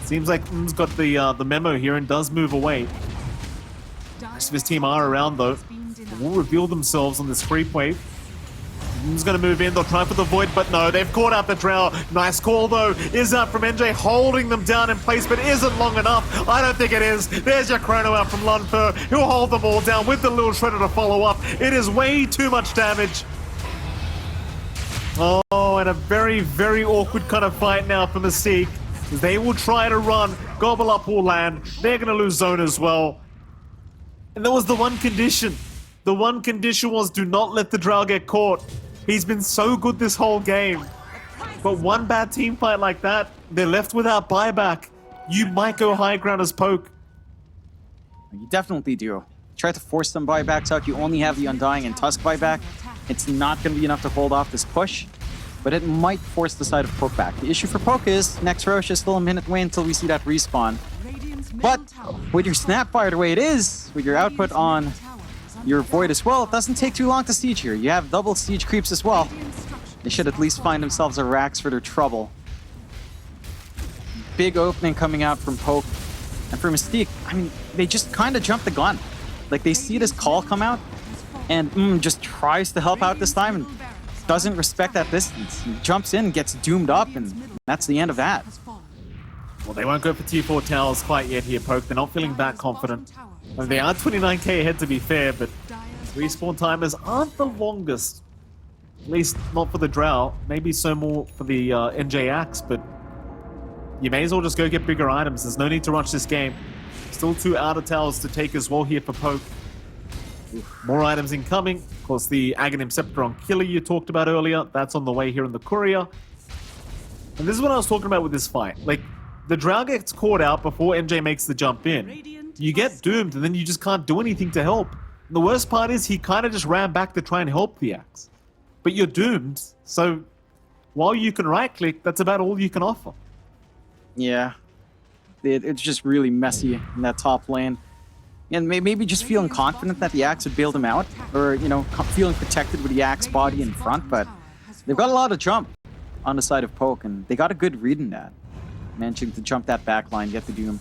Seems like M's got the memo here and does move away. The rest of his team are around though. They will reveal themselves on this creep wave. M's going to move in, they'll try for the Void, but no, they've caught out the Drow. Nice call though, is out from NJ, holding them down in place, but isn't long enough. I don't think it is. There's your Chrono out from Lunfer, who'll hold them all down with the little Shredder to follow up. It is way too much damage. Oh, and a very, very awkward kind of fight now for Mystique. They will try to run, gobble up all land. They're going to lose zone as well. And there was the one condition. The one condition was do not let the Drow get caught. He's been so good this whole game. But one bad team fight like that, they're left without buyback. You might go high ground as Poke. You definitely do. Try to force some buybacks out. You only have the Undying and Tusk buyback. It's not going to be enough to hold off this push, but it might force the side of Poke back. The issue for Poke is next Roche is still a minute away until we see that respawn. But with your Snapfire the way it is, with your output on your Void as well, it doesn't take too long to siege here. You have double siege creeps as well. They should at least find themselves a Rax for their trouble. Big opening coming out from Poke. And for Mystique, I mean, they just kind of jumped the gun. Like, they see this call come out, and just tries to help out this time, and doesn't respect that distance. He jumps in, gets doomed up, and that's the end of that. Well, they won't go for T4 towers quite yet here, Poke. They're not feeling that confident. And they are 29k ahead to be fair, but respawn timers aren't the longest. At least not for the Drow. Maybe so more for the NJ Axe, but you may as well just go get bigger items. There's no need to rush this game. Still 2 outer towers to take as well here for Poke. More items incoming. Of course, the Aghanim Scepter on Killer you talked about earlier. That's on the way here in the Courier. And this is what I was talking about with this fight. Like, the Drow gets caught out before NJ makes the jump in. You get doomed, and then you just can't do anything to help. And the worst part is he kind of just ran back to try and help the Axe. But you're doomed, so while you can right-click, that's about all you can offer. Yeah. It's just really messy in that top lane. And maybe just feeling confident that the Axe would bail them out, or, you know, feeling protected with the Axe body in front, but they've got a lot of jump on the side of Poke, and they got a good read in that. Managing to jump that back line, get the Doom.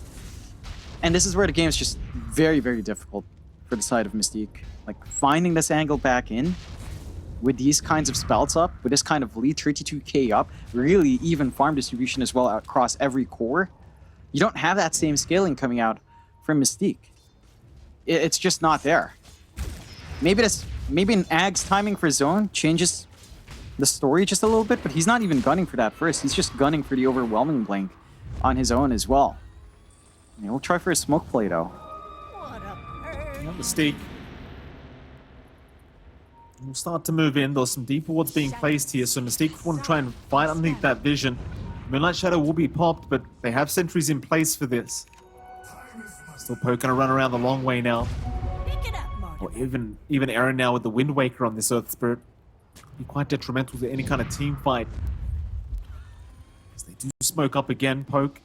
And this is where the game is just very, very difficult for the side of Mystique. Like, finding this angle back in, with these kinds of spells up, with this kind of lead 32k up, really even farm distribution as well across every core, you don't have that same scaling coming out from Mystique. It's just not there. Maybe an Ag's timing for zone changes the story just a little bit, but he's not even gunning for that first. He's just gunning for the overwhelming blink on his own as well. And we'll try for a smoke play though. Mystique. We'll start to move in. There's some deep wards being placed here, so Mystique want to try and fight underneath that vision. Moonlight Shadow will be popped, but they have sentries in place for this. Still Poke gonna run around the long way now. Or even Aaron now with the Wind Waker on this Earth Spirit. Be quite detrimental to any kind of team fight. As they do smoke up again, Poke.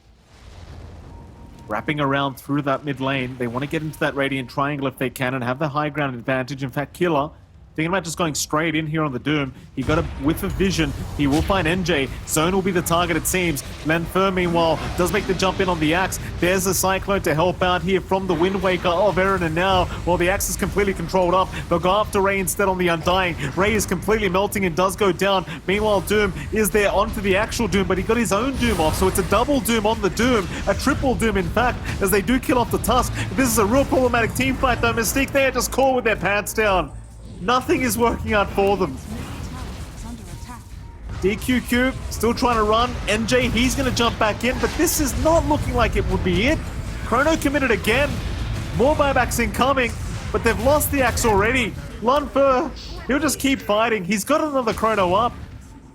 Wrapping around through that mid lane. They want to get into that Radiant Triangle if they can and have the high ground advantage. In fact, Killer thinking about just going straight in here on the Doom. He got a whiff of vision. He will find NJ. Zone will be the target, it seems. Lanfur, meanwhile, does make the jump in on the Axe. There's a Cyclone to help out here from the Wind Waker of Eren, and now, while the Axe is completely controlled up, they'll go after Ray instead on the Undying. Ray is completely melting and does go down. Meanwhile, Doom is there onto the actual Doom, but he got his own Doom off, so it's a double Doom on the Doom. A triple Doom, in fact, as they do kill off the Tusk. This is a real problematic team fight, though. Mystique, they are just caught with their pants down. Nothing is working out for them. DQQ still trying to run. NJ, he's going to jump back in, but this is not looking like it would be it. Chrono committed again. More buybacks incoming, but they've lost the Axe already. Lanfur, he'll just keep fighting. He's got another Chrono up.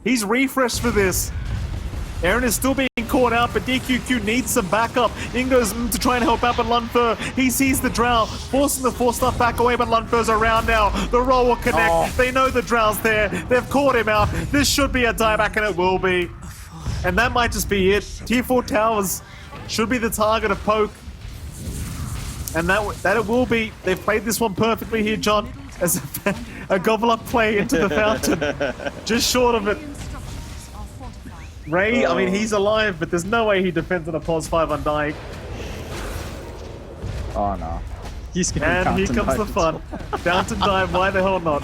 He's refreshed for this. Eren is still being caught out, but DQQ needs some backup. In goes to try and help out, but Lanfur, he sees the Drow, forcing the 4-stuff back away, but Lanfur's around now. The roll will connect. Oh. They know the Drow's there. They've caught him out. This should be a dieback, and it will be. And that might just be it. Tier 4 towers should be the target of Poke. And that it will be. They've played this one perfectly here, John, as a gobble up play into the fountain. Just short of it. Ray, I mean, he's alive, but there's no way he defends on a pos 5 Undying. Oh no. He's gonna And here comes the fun. Fountain dive, why the hell not?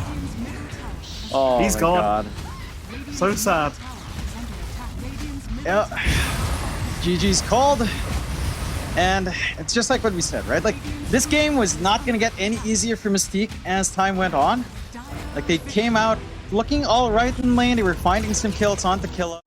Oh, He's my gone. God. So sad. Yeah. GG's called. And it's just like what we said, right? Like, this game was not gonna get any easier for Mystique as time went on. Like, they came out looking all right in lane. They were finding some kills on to kill.